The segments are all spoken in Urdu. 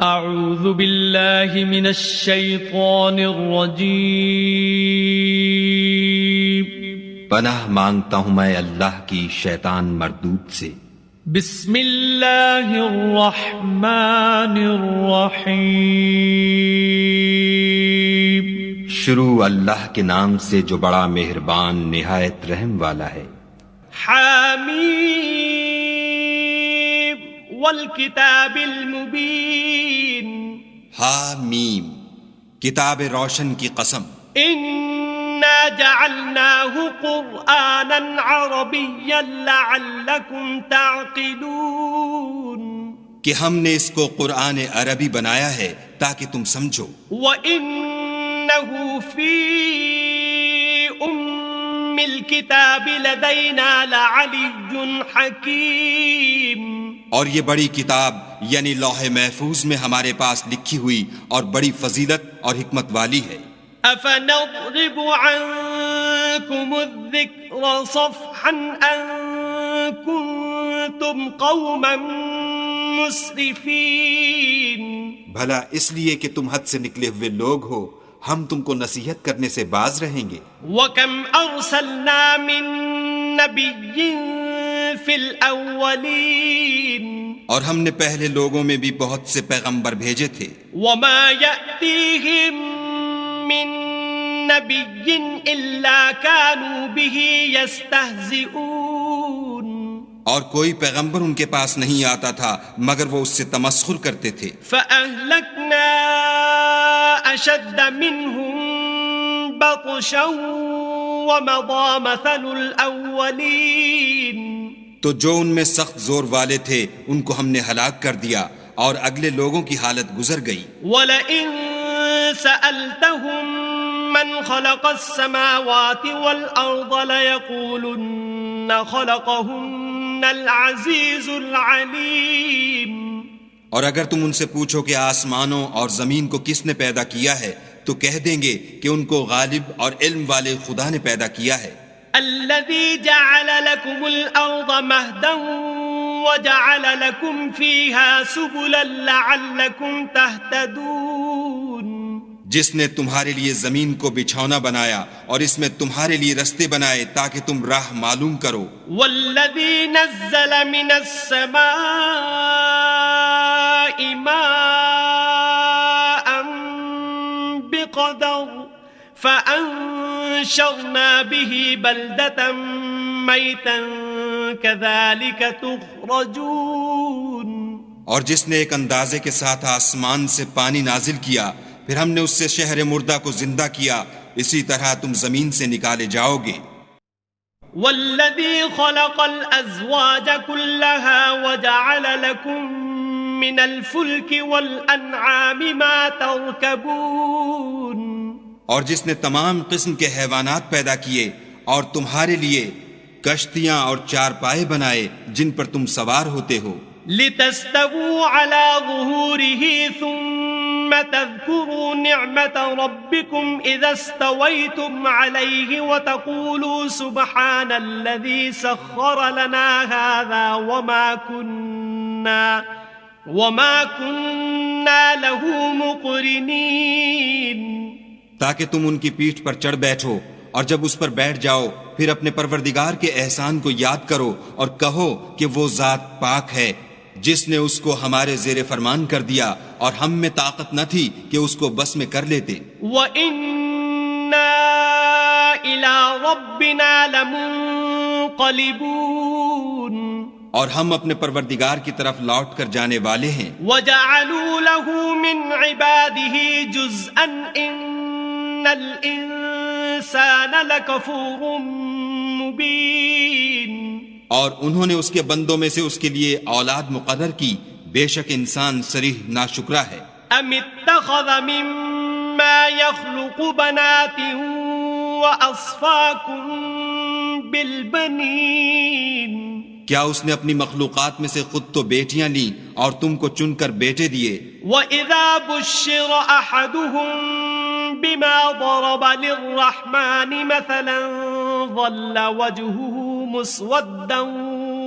اعوذ باللہ من الشیطان الرجیم پناہ مانگتا ہوں میں اللہ کی شیطان مردود سے۔ بسم اللہ الرحمن الرحیم شروع اللہ کے نام سے جو بڑا مہربان نہایت رحم والا ہے۔ حامیم والکتاب المبین حامیم کتاب روشن کی قسم۔ انا جعلناه قرآنا عربیا لعلکم تعقلون کہ ہم نے اس کو قرآن عربی بنایا ہے تاکہ تم سمجھو۔ وَإِنَّهُ فِي أُمِّ الْكِتَابِ لَدَيْنَا لَعَلِيٌّ حَكِيمٌ اور یہ بڑی کتاب یعنی لوح محفوظ میں ہمارے پاس لکھی ہوئی اور بڑی فضیلت اور حکمت والی ہے۔ أَفَنَضْرِبُ عَنكُمُ الذِّكْرَ صَفْحًا أَن كُنتُمْ قَوْمًا مُسْرِفِينَ بھلا اس لیے کہ تم حد سے نکلے ہوئے لوگ ہو ہم تم کو نصیحت کرنے سے باز رہیں گے۔ وَكَمْ أَرْسَلْنَا مِن نَبِيٍّ فِي الْأَوَّلِينَ اور ہم نے پہلے لوگوں میں بھی بہت سے پیغمبر بھیجے تھے۔ وَمَا يَأْتِيهِم مِّن نَبِيٍّ إِلَّا كَانُوا بِهِ يَسْتَهْزِئُونَ اور کوئی پیغمبر ان کے پاس نہیں آتا تھا مگر وہ اس سے تمسخر کرتے تھے۔ فَأَهْلَكْنَا أَشَدَّ مِنْهُمْ بَطْشًا وَمَضَى مَثَلُ الْأَوَّلِينَ تو جو ان میں سخت زور والے تھے ان کو ہم نے ہلاک کر دیا اور اگلے لوگوں کی حالت گزر گئی۔ وَلَئِن سَأَلْتَهُم مَّنْ خَلَقَ السَّمَاوَاتِ وَالْأَرْضَ لَيَقُولُنَّ خَلَقَهُنَّ الْعَزِيزُ الْعَلِيمُ اور اگر تم ان سے پوچھو کہ آسمانوں اور زمین کو کس نے پیدا کیا ہے تو کہہ دیں گے کہ ان کو غالب اور علم والے خدا نے پیدا کیا ہے۔ الذي جعل لكم الأرض مهدا وجعل لكم فيها سبلا لعلكم تهتدون جس نے تمہارے لیے زمین کو بچھونا بنایا اور اس میں تمہارے لیے رستے بنائے تاکہ تم راہ معلوم کرو۔ والذي نزل من السماء ماء بقدر فأنشرنا به بلدة ميتا كذلك تخرجون اور جس نے ایک اندازے کے ساتھ آسمان سے پانی نازل کیا پھر ہم نے اس سے شہر مردہ کو زندہ کیا اسی طرح تم زمین سے نکالے جاؤ گے۔ والذي خلق الأزواج كلها وجعل لكم من الفلك والأنعام ما تركبون اور جس نے تمام قسم کے حیوانات پیدا کیے اور تمہارے لیے کشتیاں اور چارپائے بنائے جن پر تم سوار ہوتے ہو۔ لتستووا على ظهوره ثم تذكروا نعمة ربكم إذا استويتم عليه وتقولوا سبحان الذي سخر لنا هذا وما كنا له مقرنين تاکہ تم ان کی پیٹھ پر چڑھ بیٹھو اور جب اس پر بیٹھ جاؤ پھر اپنے پروردگار کے احسان کو یاد کرو اور کہو کہ وہ ذات پاک ہے جس نے اس کو ہمارے زیر فرمان کر دیا اور ہم میں طاقت نہ تھی کہ اس کو بس میں کر لیتے۔ وَإِنَّا إِلَىٰ رَبِّنَا لَمُنقَلِبُونَ اور ہم اپنے پروردگار کی طرف لوٹ کر جانے والے ہیں۔ وَجَعَلُوا لَهُ مِنْ عِبَادِهِ جُزْءًا إِنَّ الْإِنسَانَ لَكَفُورٌ مُبِينٌ اور انہوں نے اس کے بندوں میں سے اس کے لیے اولاد مقرر کی، بے شک انسان صریح ناشکرا ہے۔ ام اتخذ مما يخلق بنات واصفاكم بالبنين کیا اس نے اپنی مخلوقات میں سے خود تو بیٹیاں لیں اور تم کو چن کر بیٹے دیے؟ وَإِذَا بُشِّرَ أَحَدُهُم بِمَا ضَرَبَ لِلرَّحْمَنِ مَثَلًا ظَلَّ وَجْهُهُ مُسْوَدًّا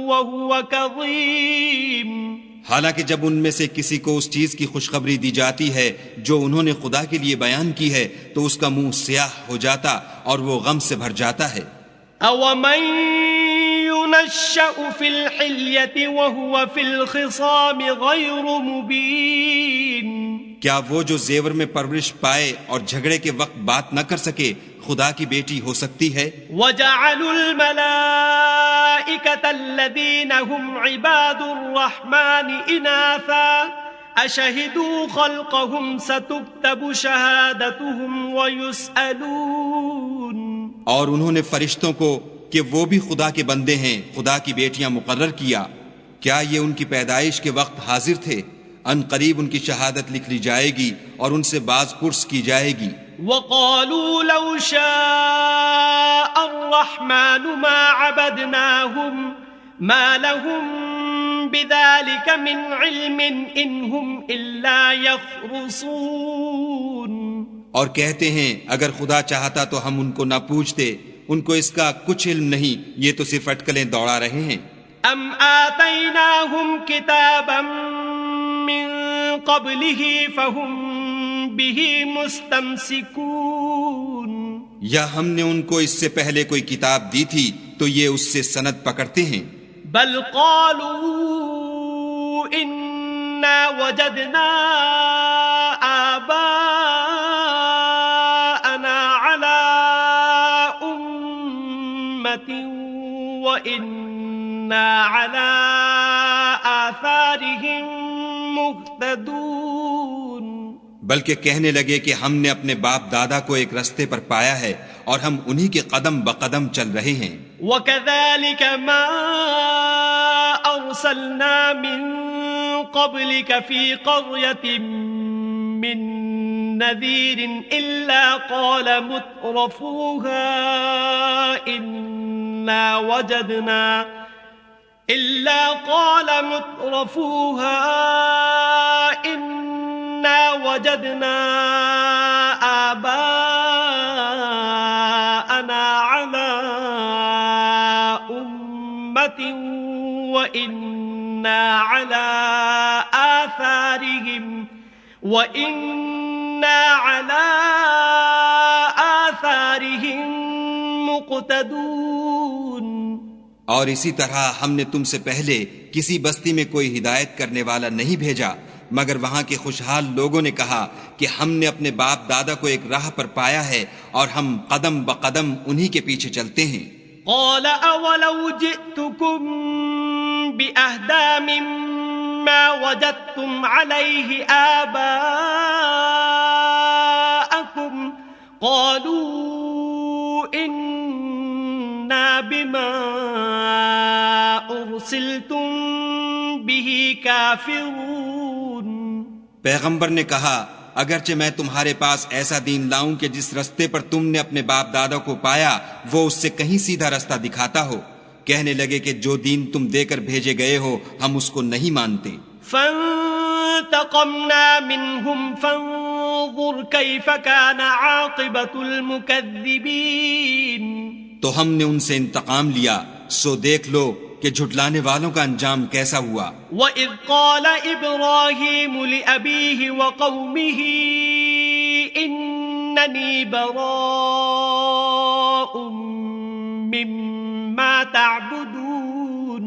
وَهُوَ كَظِيمٌ حالانکہ جب ان میں سے کسی کو اس چیز کی خوشخبری دی جاتی ہے جو انہوں نے خدا کے لیے بیان کی ہے تو اس کا منہ سیاہ ہو جاتا اور وہ غم سے بھر جاتا ہے. أَوَمَن يُنَشَّأُ فِي الْحِلْيَةِ وَهُوَ فِي الْخِصَامِ غَيْرُ مُبِينٍ کیا وہ جو زیور میں پرورش پائے اور جھگڑے کے وقت بات نہ کر سکے خدا کی بیٹی ہو سکتی ہے؟ وَجَعَلُوا الْمَلَائِكَةَ الَّذِينَ هُمْ عِبَادُ الرَّحْمَنِ إِنَاثًا أَشَهِدُوا خَلْقَهُمْ سَتُكْتَبُ شَهَادَتُهُمْ وَيُسْأَلُونَ اور انہوں نے فرشتوں کو کہ وہ بھی خدا کے بندے ہیں خدا کی بیٹیاں مقرر کیا. کیا یہ ان کی پیدائش کے وقت حاضر تھے؟ ان قریب ان کی شہادت لکھ لی جائے گی اور ان سے باز پرس کی جائے گی. وَقَالُوا لَوْ شَاءَ الرَّحْمَنُ مَا عَبَدْنَاهُمْ مَا لَهُمْ بِذَلِكَ مِنْ عِلْمٍ إِنْ هُمْ إِلَّا يَخْرُصُونَ اور کہتے ہیں اگر خدا چاہتا تو ہم ان کو نہ پوچھتے، ان کو اس کا کچھ علم نہیں، یہ تو صرف اٹکلیں دوڑا رہے ہیں. ام آتیناہم کتابا من قبلہ فہم بہ مستمسکون یا ہم نے ان کو اس سے پہلے کوئی کتاب دی تھی تو یہ اس سے سند پکڑتے ہیں. بل قالوا انا وجدنا آباءنا على امة وإنا على آثارهم مهتدون بلکہ کہنے لگے کہ ہم نے اپنے باپ دادا کو ایک رستے پر پایا ہے اور ہم انہی کے قدم بقدم چل رہے ہیں. وَكَذَلِكَ مَا أَرْسَلْنَا مِن قَبْلِكَ فِي قَرْيَةٍ مِّن نَذِيرٍ إِلَّا قَالَ مُتْرَفُوهَا إِنَّا وَجَدْنَا آباءنا على أمة وإنا على آثارهم مقتدون اور اسی طرح ہم نے تم سے پہلے کسی بستی میں کوئی ہدایت کرنے والا نہیں بھیجا مگر وہاں کے خوشحال لوگوں نے کہا کہ ہم نے اپنے باپ دادا کو ایک راہ پر پایا ہے اور ہم قدم بقدم انہی کے پیچھے چلتے ہیں. قال اولو جئتكم بأهدى مما وجدتم عليه آباءكم قالوا إنا بما أرسلتم به كافرون. پیغمبر نے کہا اگرچہ میں تمہارے پاس ایسا دین لاؤں کہ جس رستے پر تم نے اپنے باپ دادا کو پایا وہ اس سے کہیں سیدھا رستہ دکھاتا ہو. کہنے لگے کہ جو دین تم دے کر بھیجے گئے ہو ہم اس کو نہیں مانتے. فانتقمنا منهم فانظر كيف كان عاقبة المكذبين. تو ہم نے ان سے انتقام لیا سو دیکھ لو کہ جھٹلانے والوں کا انجام کیسا ہوا. وَإِذْ قَالَ إِبْرَاهِيمُ لِأَبِيهِ وَقَوْمِهِ إِنَّنِي بَرَاءٌ مِّمَّا تَعْبُدُونَ.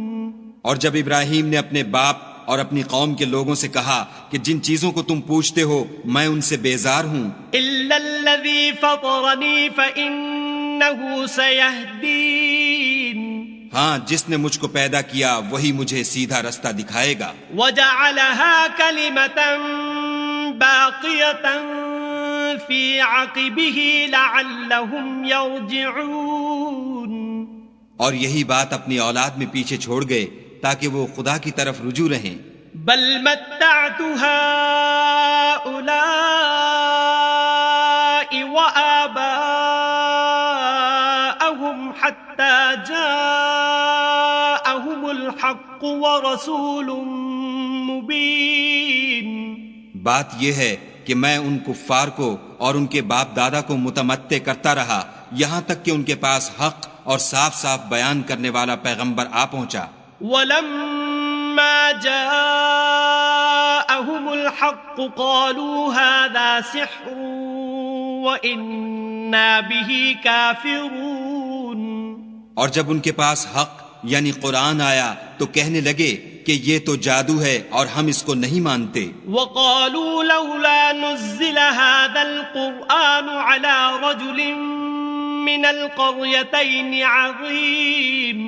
اور جب ابراہیم نے اپنے باپ اور اپنی قوم کے لوگوں سے کہا کہ جن چیزوں کو تم پوچھتے ہو میں ان سے بیزار ہوں إِلَّا الَّذِي فَطَرَنِي فَإِنَّهُ سَيَهْدِينِ. ہاں جس نے مجھ کو پیدا کیا وہی مجھے سیدھا رستہ دکھائے گا. وَجَعَلَهَا كَلِمَةً بَاقِيَةً فِي عَقِبِهِ لَعَلَّهُمْ يَرْجِعُونَ. اور یہی بات اپنی اولاد میں پیچھے چھوڑ گئے تاکہ وہ خدا کی طرف رجوع رہیں. بل متعت هؤلاء وآباءهم حتى جاءهم الحق ورسول مبين. بات یہ ہے کہ میں ان کفار کو اور ان کے باپ دادا کو متمتع کرتا رہا یہاں تک کہ ان کے پاس حق اور صاف صاف بیان کرنے والا پیغمبر آ پہنچا. وَلَمَّا جاءهم الحق قالوا هذا سحر وإنا به كافرون. اور جب ان کے پاس حق یعنی قرآن آیا تو کہنے لگے کہ یہ تو جادو ہے اور ہم اس کو نہیں مانتے. وقالوا لولا نزل هذا القرآن على رجل من القريتين عظيم.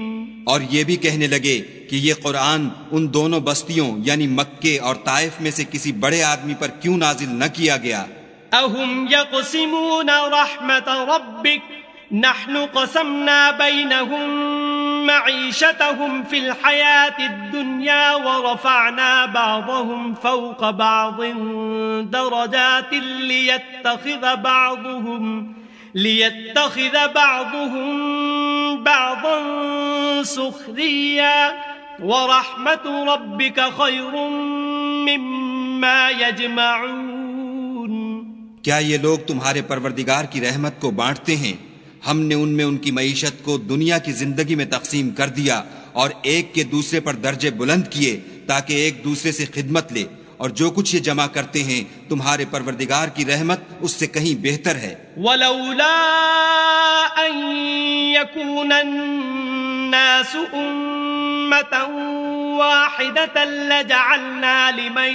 اور یہ بھی کہنے لگے کہ یہ قرآن ان دونوں بستیوں یعنی مکے اور طائف میں سے کسی بڑے آدمی پر کیوں نازل نہ کیا گیا. اهم يقسمون رحمت ربك نحن قسمنا بينهم معيشتهم في الحياة الدنيا ورفعنا بعضهم فوق بعض درجات ليتخذ بعضهم بعضا سخريا ورحمة ربك خير مما يجمعون. کیا یہ لوگ تمہارے پروردگار کی رحمت کو بانٹتے ہیں؟ ہم نے ان میں ان کی معیشت کو دنیا کی زندگی میں تقسیم کر دیا اور ایک کے دوسرے پر درجے بلند کیے تاکہ ایک دوسرے سے خدمت لے، اور جو کچھ یہ جمع کرتے ہیں تمہارے پروردگار کی رحمت اس سے کہیں بہتر ہے. وَلَوْلَا أَن يَكُونَ النَّاسُ أُمَّةً وَاحِدَةً لَجَعَلْنَا لِمَن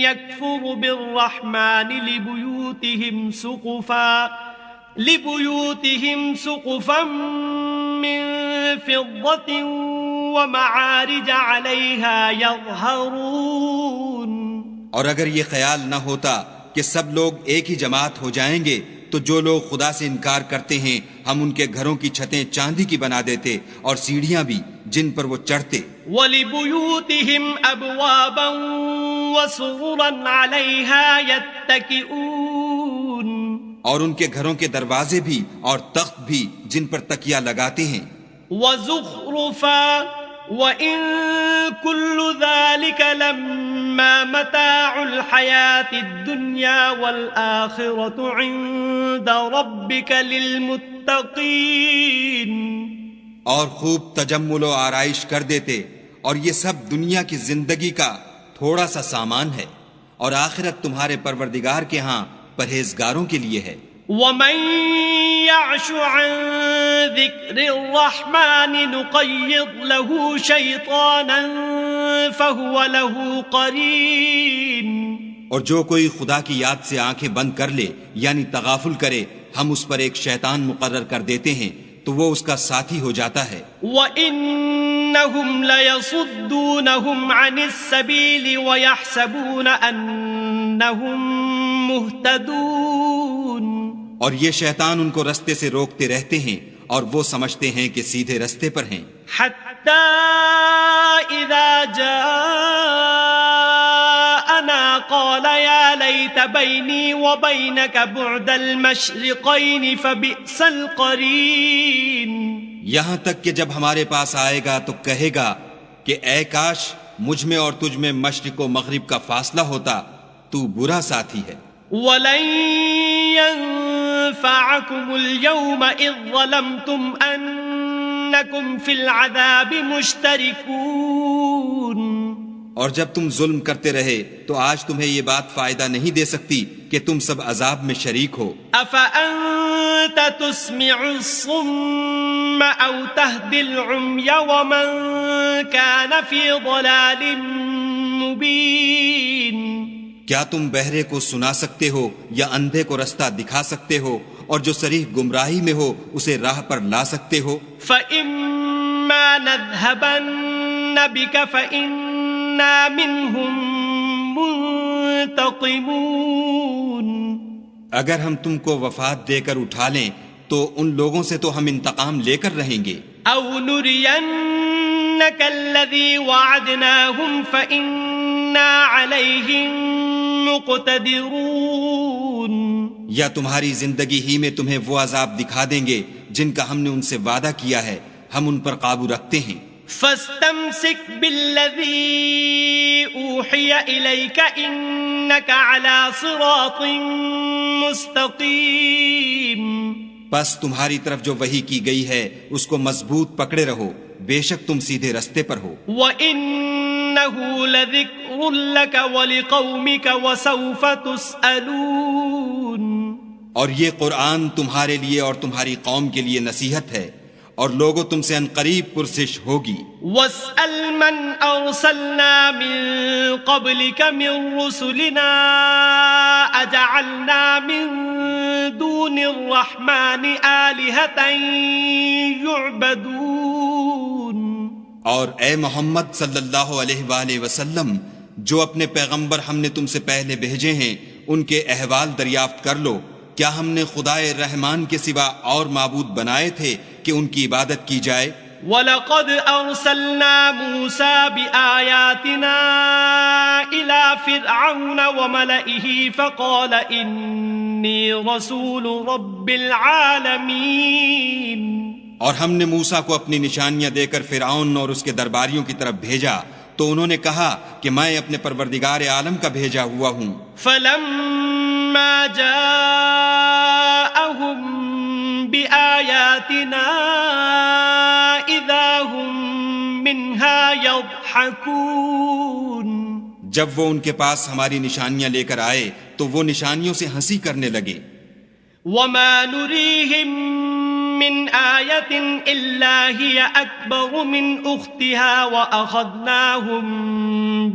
يَكْفُرُ بِالرَّحْمَنِ لِبُيُوتِهِمْ سُقُفًا مِّن فِضَّةٍ وَمَعَارِجَ عَلَيْهَا يَظْهَرُونَ. اور اگر یہ خیال نہ ہوتا کہ سب لوگ ایک ہی جماعت ہو جائیں گے تو جو لوگ خدا سے انکار کرتے ہیں ہم ان کے گھروں کی چھتیں چاندی کی بنا دیتے اور سیڑھیاں بھی جن پر وہ چڑھتے. وَلِبُيُوتِهِمْ أَبْوَابًا وَسُرُرًا عَلَيْهَا يَتَّكِئُونَ. اور ان کے گھروں کے دروازے بھی اور تخت بھی جن پر تکیہ لگاتے ہیں. وَزُخْرُفًا وَإِن كُلُّ ذَلِكَ لَمَّا مَتَاعُ الْحَيَاةِ الدُّنْيَا وَالْآخِرَةُ عِندَ رَبِّكَ لِلْمُتَّقِينَ. اور خوب تجمل و آرائش کر دیتے، اور یہ سب دنیا کی زندگی کا تھوڑا سا سامان ہے، اور آخرت تمہارے پروردگار کے ہاں پرہیزگاروں کے لیے ہے. وَمَن يَعْشُ عَن ذِكْرِ الرَّحْمَنِ نُقَيِّضْ لَهُ شَيْطَانًا فَهُوَ لَهُ قَرِينٌ. اور جو کوئی خدا کی یاد سے آنکھیں بند کر لے یعنی تغافل کرے ہم اس پر ایک شیطان مقرر کر دیتے ہیں تو وہ اس کا ساتھی ہو جاتا ہے. وَإِنَّهُمْ لَيَصُدُّونَهُمْ عَنِ السَّبِيلِ وَيَحْسَبُونَ أَنَّهُمْ مُهْتَدُونَ. اور یہ شیطان ان کو رستے سے روکتے رہتے ہیں اور وہ سمجھتے ہیں کہ سیدھے رستے پر ہیں. حَتَّى إِذَا جَاءَنَا قَالَ يَا لَيْتَ بَيْنِي وَبَيْنَكَ بُعْدَ الْمَشْرِقَيْنِ فَبِئْسَ الْقَرِينُ. یہاں تک کہ جب ہمارے پاس آئے گا تو کہے گا کہ اے کاش مجھ میں اور تجھ میں مشرق و مغرب کا فاصلہ ہوتا، تو برا ساتھی ہے. وَلَن يَنفَعَكُمُ الْيَوْمَ إِذ ظَّلَمْتُمْ أَنَّكُمْ فِي الْعَذَابِ مُشْتَرِكُونَ. اور جب تم ظلم کرتے رہے تو آج تمہیں یہ بات فائدہ نہیں دے سکتی کہ تم سب عذاب میں شریک ہو. أَفَأَنْتَ تُسْمِعُ الصُّمَّ أَوْ تَهْدِي الْعُمْيَ وَمَنْ كَانَ فِي ضَلَالٍ مُبِينٍ. کیا تم بہرے کو سنا سکتے ہو یا اندھے کو رستہ دکھا سکتے ہو اور جو صریح گمراہی میں ہو اسے راہ پر لا سکتے ہو؟ فَإِمَّا نَذْهَبَنَّ بِكَ فَإِنَّا مِنْهُمْ مُنْتَقِمُونَ. اگر ہم تم کو وفات دے کر اٹھا لیں تو ان لوگوں سے تو ہم انتقام لے کر رہیں گے. أَوْ نُرِيَنَّكَ الَّذِي وَعَدْنَاهُمْ فَإِنَّا عَلَيْهِمْ مُقْتَدِرُونَ. یا تمہاری زندگی ہی میں تمہیں وہ عذاب دکھا دیں گے جن کا ہم نے ان سے وعدہ کیا ہے، ہم ان پر قابو رکھتے ہیں. فَاسْتَمْسِكْ بِالَّذِي أُوحِيَ إِلَيْكَ إِنَّكَ عَلَى صِرَاطٍ مُسْتَقِيمٍ. پس تمہاری طرف جو وحی کی گئی ہے اس کو مضبوط پکڑے رہو، بے شک تم سیدھے رستے پر ہو. وَإِنَّ إنه لذكر لك ولقومك وسوف تسألون. اور یہ قرآن تمہارے لیے اور تمہاری قوم کے لیے نصیحت ہے، اور لوگوں تم سے عنقریب پرسش ہوگی. واسأل من أرسلنا من قبلك من رسلنا أجعلنا من دون الرحمن آلهة يعبدون. اور اے محمد صلی اللہ علیہ وآلہ وسلم، جو اپنے پیغمبر ہم نے تم سے پہلے بھیجے ہیں ان کے احوال دریافت کر لو. کیا ہم نے خدائے رحمان کے سوا اور معبود بنائے تھے کہ ان کی عبادت کی جائے؟ وَلَقَدْ أَرْسَلْنَا مُوسَى بِآيَاتِنَا إِلَى فِرْعَوْنَ وَمَلَئِهِ فَقَالَ إِنِّي رَسُولُ رَبِّ الْعَالَمِينَ. اور ہم نے موسیٰ کو اپنی نشانیاں دے کر فرعون اور اس کے درباریوں کی طرف بھیجا تو انہوں نے کہا کہ میں اپنے پروردگار عالم کا بھیجا ہوا ہوں. فَلَمَّا جَاءَهُم بِآيَاتِنَا إِذَا هُم مِّنْهَا يَضْحَكُونَ. جب وہ ان کے پاس ہماری نشانیاں لے کر آئے تو وہ نشانیوں سے ہنسی کرنے لگے. وَمَا نُرِيهِم مِّنْ آيَةٍ إِلَّا هِيَ أَكْبَرُ مِنْ أُخْتِهَا وَأَخَذْنَاهُمْ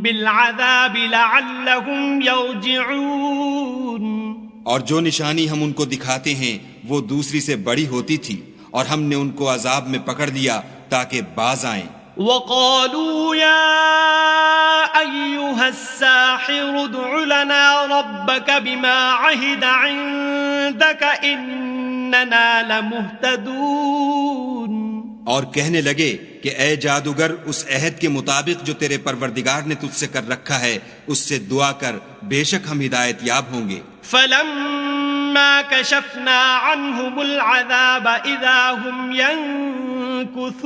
بِالْعَذَابِ لَعَلَّهُمْ يَرْجِعُونَ. اور جو نشانی ہم ان کو دکھاتے ہیں وہ دوسری سے بڑی ہوتی تھی، اور ہم نے ان کو عذاب میں پکڑ لیا تاکہ باز آئیں. وَقَالُوا يَا أَيُّهَا السَّاحِرُ ادْعُ لَنَا رَبَّكَ بِمَا عَهِدَ عِندَكَ إِنَّنَا لَمُهْتَدُونَ. اور کہنے لگے کہ اے جادوگر، اس عہد کے مطابق جو تیرے پروردگار نے تجھ سے کر رکھا ہے اس سے دعا کر، بے شک ہم ہدایت یاب ہوں گے. فَلَمَّا كَشَفْنَا عَنْهُمُ الْعَذَابَ إِذَا هُمْ يَنكُثُونَ.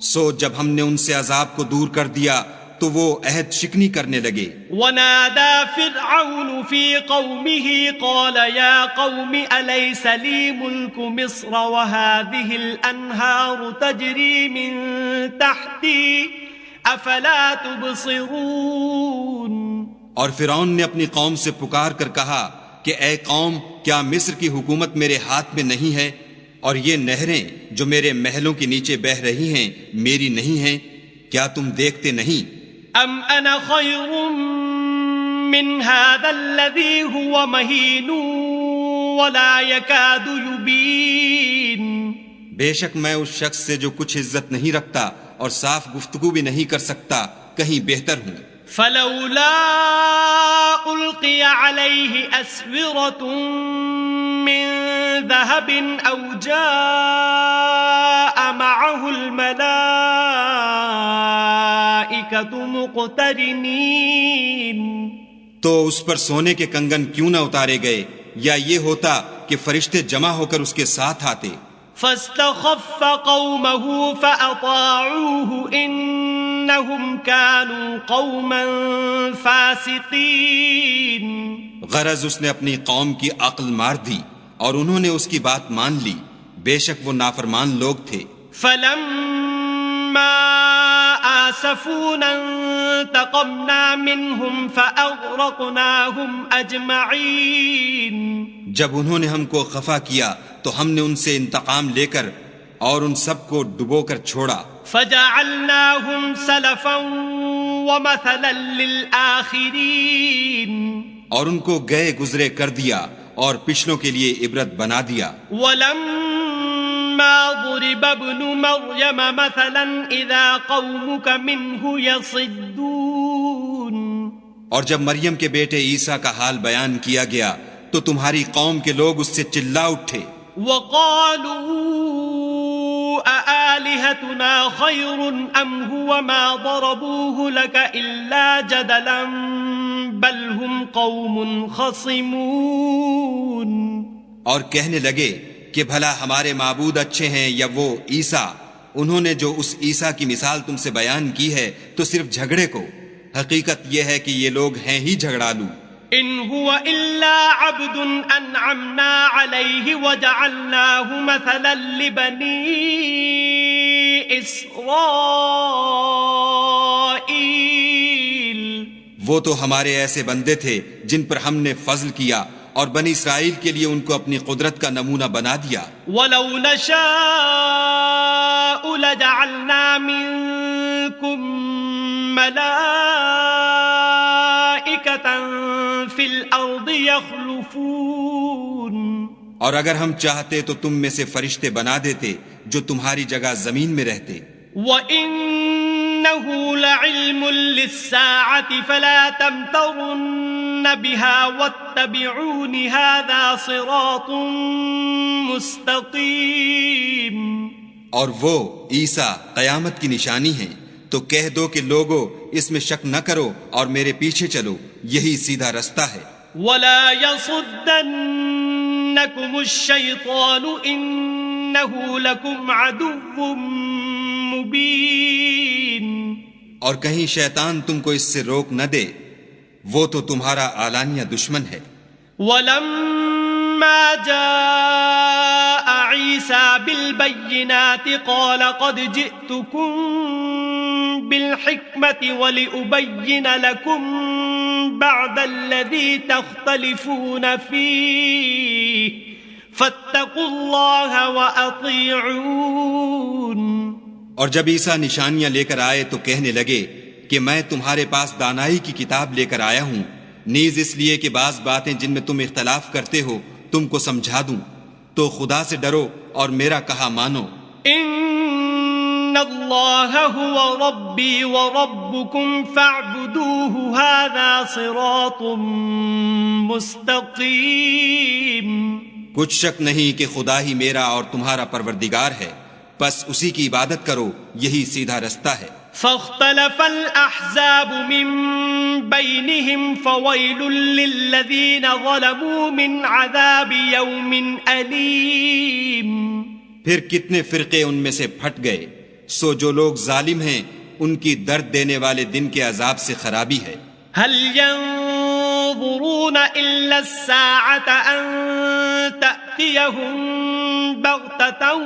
سو جب ہم نے ان سے عذاب کو دور کر دیا تو وہ عہد شکنی کرنے لگے. وَنَادَى فِرْعَوْنُ فِي قَوْمِهِ قَالَ يَا قَوْمِ أَلَيْسَ لِي مُلْكُ مِصْرَ وَهَٰذِهِ الْأَنْهَارُ تَجْرِي مِن تَحْتِي أَفَلَا تُبْصِرُونَ. اور فرعون نے اپنی قوم سے پکار کر کہا کہ اے قوم، کیا مصر کی حکومت میرے ہاتھ میں نہیں ہے، اور یہ نہریں جو میرے محلوں کے نیچے بہہ رہی ہیں میری نہیں ہیں؟ کیا تم دیکھتے نہیں؟ ام انا خیر من هذا الذي هو مهین ولا يكاد يبین. بے شک میں اس شخص سے جو کچھ عزت نہیں رکھتا اور صاف گفتگو بھی نہیں کر سکتا کہیں بہتر ہوں. فلولا القی علیہ اسورۃ من ذهب او جاء معه الملائکۃ مقترنین. تو اس پر سونے کے کنگن کیوں نہ اتارے گئے، یا یہ ہوتا کہ فرشتے جمع ہو کر اس کے ساتھ آتے. فاستخف قومه فأطاعوه إنهم كانوا قوما فاسقين. غرض اس نے اپنی قوم کی عقل مار دی اور انہوں نے اس کی بات مان لی، بے شک وہ نافرمان لوگ تھے. فلما آسفونا انتقمنا منهم فأغرقناهم أجمعين. جب انہوں نے ہم کو خفا کیا تو ہم نے ان سے انتقام لے کر اور ان سب کو ڈبو کر چھوڑا. فجعلناهم سلفا ومثلا للآخرین. اور ان کو گئے گزرے کر دیا اور پچھلوں کے لیے عبرت بنا دیا. وَلَمَّا ضُرِبَ ابْنُ مَرْيَمَ مَثَلًا إِذَا قَوْمُكَ مِنْهُ يَصِدُّونَ. اور جب مریم کے بیٹے عیسیٰ کا حال بیان کیا گیا تو تمہاری قوم کے لوگ اس سے چلا اٹھے. وَقَالُوا أَآلِهَتُنَا خَيْرٌ أَمْ هُوَ مَا ضَرَبُوهُ لَكَ إِلَّا جَدَلًا بَلْ هُمْ قَوْمٌ خَصِمُونَ. اور کہنے لگے کہ بھلا ہمارے معبود اچھے ہیں یا وہ عیسیٰ؟ انہوں نے جو اس عیسیٰ کی مثال تم سے بیان کی ہے تو صرف جھگڑے کو. حقیقت یہ ہے کہ یہ لوگ ہیں ہی جھگڑالو. ان هو الا عبد انعمنا عليه وجعلناه مثلا لبني اسرائيل. وہ تو ہمارے ایسے بندے تھے جن پر ہم نے فضل کیا اور بنی اسرائیل کے لیے ان کو اپنی قدرت کا نمونہ بنا دیا. وَلَوْ نَشَاءُ لَجَعَلْنَا مِنكُم مَلَائِكَةً فِي الْأَرْضِ يَخْلُفُونَ. اور اگر ہم چاہتے تو تم میں سے فرشتے بنا دیتے جو تمہاری جگہ زمین میں رہتے. وَإِنَّهُ لَعِلْمٌ لِلسَّاعَةِ فَلَا تَمْتَرُنَّ بِهَا وَاتَّبِعُونِ هَذَا صِرَاطٌ مُسْتَقِيمٌ. اور وہ عیسیٰ قیامت کی نشانی ہیں، تو کہہ دو کہ لوگو اس میں شک نہ کرو اور میرے پیچھے چلو، یہی سیدھا رستہ ہے. وَلَا يَصُدَّنَّكُمُ الشَّيْطَانُ إِنَّهُ لَكُمْ عَدُوٌّ مُبِينٌ. اور کہیں شیطان تم کو اس سے روک نہ دے، وہ تو تمہارا اعلانیہ دشمن ہے. وَلَمَّا جَاءَ عِيسَى بِالْبَيِّنَاتِ قَالَ قَدْ جِئْتُكُمْ بِالْحِكْمَةِ وَلِأُبَيِّنَ لَكُمْ بَعْضَ الَّذِي تَخْتَلِفُونَ فِيهِ فَاتَّقُوا اللَّهَ وَأَطِيعُونِ. اور جب عیسیٰ نشانیاں لے کر آئے تو کہنے لگے کہ میں تمہارے پاس دانائی کی کتاب لے کر آیا ہوں، نیز اس لیے کہ بعض باتیں جن میں تم اختلاف کرتے ہو تم کو سمجھا دوں، تو خدا سے ڈرو اور میرا کہا مانو. ان اللہ هو ربی وربکم فاعبدوه هذا صراط مستقیم. کچھ شک نہیں کہ خدا ہی میرا اور تمہارا پروردگار ہے، پس اسی کی عبادت کرو، یہی سیدھا رستہ ہے. فاختلف الأحزاب من بينهم فويل للذين ظلموا من عذاب يوم أليم. پھر کتنے فرقے ان میں سے پھٹ گئے، سو جو لوگ ظالم ہیں ان کی درد دینے والے دن کے عذاب سے خرابی ہے. هل ينظرون إلا الساعة أن تأتيهم بغتة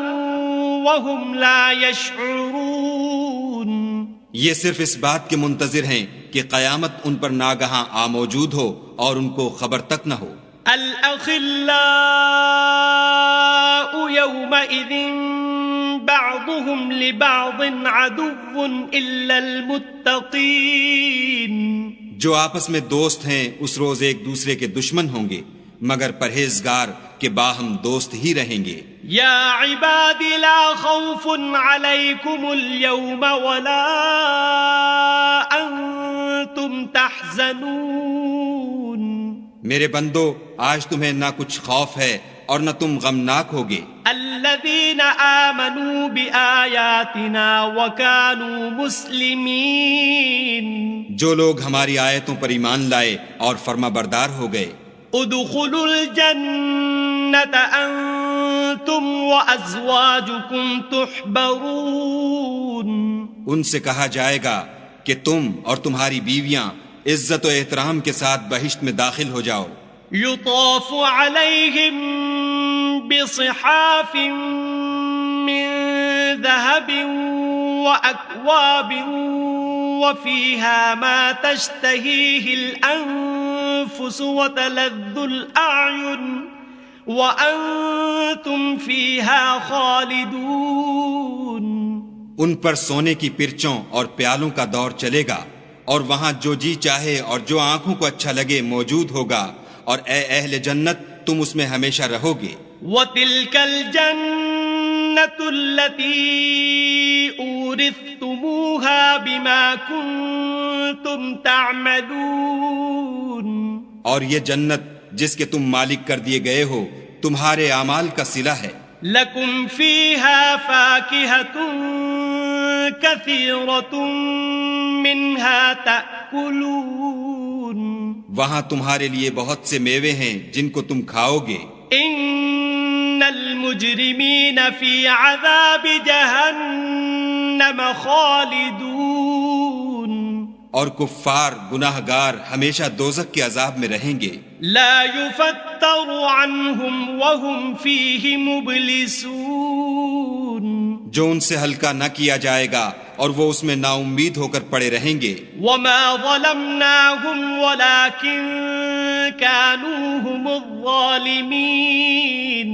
وهم لا يشعرون. یہ صرف اس بات کے منتظر ہیں کہ قیامت ان پر ناگہاں موجود ہو اور ان کو خبر تک نہ ہو. الأخلاء يومئذ بعضهم لبعض عدو إلا المتقين. جو آپس میں دوست ہیں اس روز ایک دوسرے کے دشمن ہوں گے مگر پرہیزگار کے باہم دوست ہی رہیں گے. یا عباد لا خوف علیکم اليوم ولا انتم تحزنون. میرے بندو آج تمہیں نہ کچھ خوف ہے اور نہ تم غمناک ہوگے. الذین آمنوا بآیاتنا وکانوا مسلمین. جو لوگ ہماری آیتوں پر ایمان لائے اور فرما بردار ہو گئے. ادخلوا الجنة انتم وازواجکم تحبرون. ان سے کہا جائے گا کہ تم اور تمہاری بیویاں عزت و احترام کے ساتھ بہشت میں داخل ہو جاؤ. یطاف علیہم بصحاف من ذهب وأكواب وفيها ما تشتهيه الأنفس وتلذ الأعين وأنتم فيها خالدون. ان پر سونے کی پرچوں اور پیالوں کا دور چلے گا اور وہاں جو جی چاہے اور جو آنکھوں کو اچھا لگے موجود ہوگا، اور اے اہل جنت تم اس میں ہمیشہ رہو گے. وَتِلْكَ الْجَنَّةُ الَّتِي أُورِثْتُمُوهَا بِمَا كُنْتُمْ تَعْمَلُونَ. اور یہ جنت جس کے تم مالک کر دیے گئے ہو تمہارے اعمال کا صلہ ہے. لَكُمْ فِيهَا فَاكِهَةٌ كَثِيرَةٌ مِنْهَا تَأْكُلُونَ. وہاں تمہارے لیے بہت سے میوے ہیں جن کو تم کھاؤ گے. ان المجرمین فی عذاب جہنم خالدون. اور کفار گناہگار ہمیشہ دوزخ کے عذاب میں رہیں گے. لا یفتر عنہم وهم فیہ مبلسون. جو ان سے ہلکا نہ کیا جائے گا اور وہ اس میں نا امید ہو کر پڑے رہیں گے. وما ظلمناهم ولكن كانوا هم الظالمين.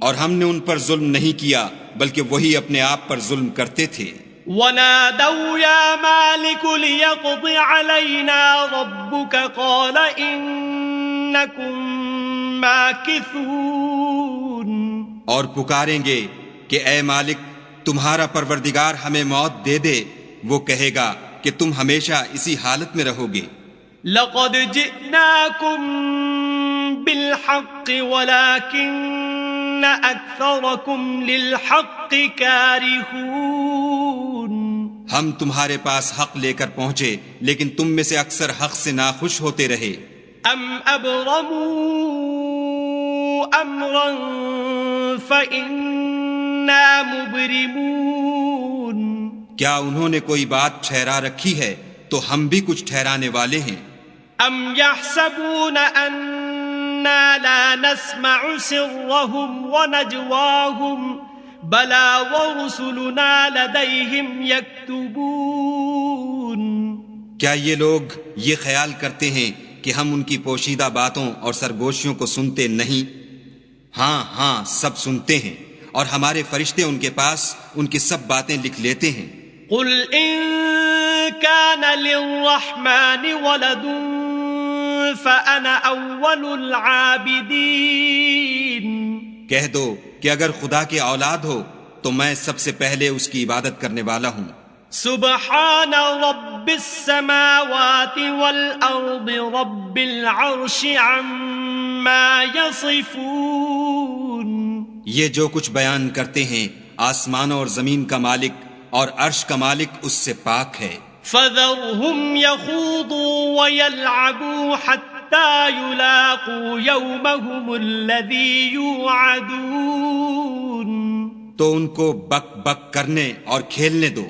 اور ہم نے ان پر ظلم نہیں کیا بلکہ وہی اپنے آپ پر ظلم کرتے تھے. ونادوا يا مالك ليقض علينا ربك قال إنكم ماكثون. اور پکاریں گے کہ اے مالک تمہارا پروردگار ہمیں موت دے دے. وہ کہے گا کہ تم ہمیشہ اسی حالت میں رہو گے. لقد جئناكم بالحق ولكن أكثركم للحق كارهون. ہم تمہارے پاس حق لے کر پہنچے لیکن تم میں سے اکثر حق سے ناخوش ہوتے رہے. ام ابرموا امرا فإنا مبرمون. کیا انہوں نے کوئی بات ٹھہرا رکھی ہے تو ہم بھی کچھ ٹھہرانے والے ہیں. ام يحسبون أننا لا نسمع سرهم ونجواهم بلى ورسلنا لديهم يكتبون. کیا یہ لوگ یہ خیال کرتے ہیں کہ ہم ان کی پوشیدہ باتوں اور سرگوشیوں کو سنتے نہیں؟ ہاں ہاں سب سنتے ہیں اور ہمارے فرشتے ان کے پاس ان کی سب باتیں لکھ لیتے ہیں. قل ان كان للرحمن ولد فأنا أول العابدين. کہہ دو کہ اگر خدا کی اولاد ہو تو میں سب سے پہلے اس کی عبادت کرنے والا ہوں. سبحان رب السماوات والأرض رب العرش عما يصفون. یہ جو کچھ بیان کرتے ہیں آسمانوں اور زمین کا مالک اور عرش کا مالک اس سے پاک ہے. فذرهم يخوضوا ويلعبوا حتى يلاقوا يومهم الذي يوعدون. تو ان کو بک بک کرنے اور کھیلنے دو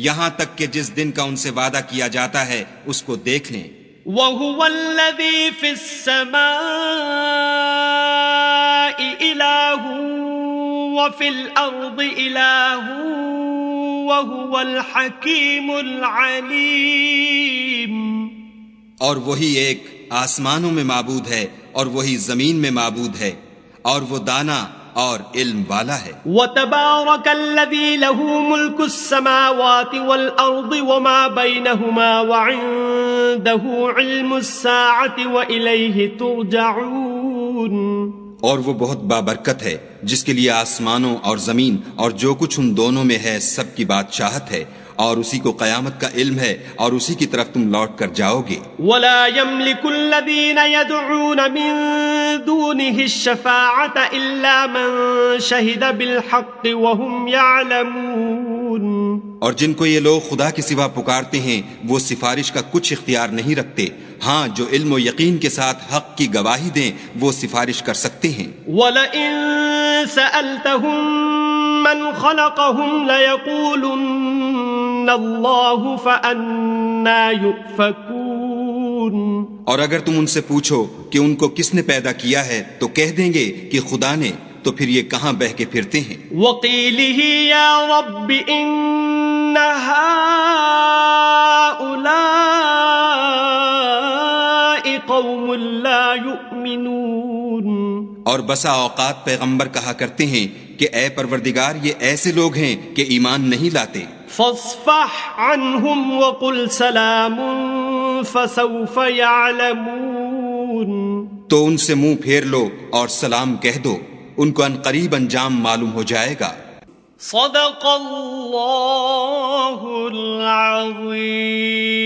یہاں تک کہ جس دن کا ان سے وعدہ کیا جاتا ہے اس کو دیکھ لیں. وهو الذي في السماء إله وفي الأرض إله وهو الحكيم العليم. اور وہی ایک آسمانوں میں معبود ہے اور وہی زمین میں معبود ہے اور وہ دانا اور علم والا ہے. وتبارك الذي له ملك السماوات والأرض وما بينهما وعنده علم الساعة وإليه ترجعون. اور وہ بہت بابرکت ہے جس کے لیے آسمانوں اور زمین اور جو کچھ ان دونوں میں ہے سب کی بادشاہت ہے اور اسی کو قیامت کا علم ہے اور اسی کی طرف تم لوٹ کر جاؤ گے. ولا يملك الذين يدعون من دونه الشفاعة إلا من شهد بالحق وهم يعلمون. اور جن کو یہ لوگ خدا کے سوا پکارتے ہیں وہ سفارش کا کچھ اختیار نہیں رکھتے. ہاں جو علم و یقین کے ساتھ حق کی گواہی دیں وہ سفارش کر سکتے ہیں. وَلَئِن سَأَلْتَهُم مَّنْ خَلَقَهُمْ لَيَقُولُنَّ اللَّهُ فَأَنَّىٰ يُؤْفَكُونَ. اور اگر تم ان سے پوچھو کہ ان کو کس نے پیدا کیا ہے تو کہہ دیں گے کہ خدا نے، تو پھر یہ کہاں بہہ کے پھرتے ہیں. وَقِيلِهِ يَا رَبِّ إِنَّ هَٰؤُلَاءِ قَوْمٌ لَّا يُؤْمِنُونَ. اور بسا اوقات پیغمبر کہا کرتے ہیں کہ اے پروردگار یہ ایسے لوگ ہیں کہ ایمان نہیں لاتے. فاصفح عنهم وقل سلام فسوف يعلمون. تو ان سے منہ پھیر لو اور سلام کہہ دو، ان کو عنقریب انجام معلوم ہو جائے گا. صدق اللہ العظیم.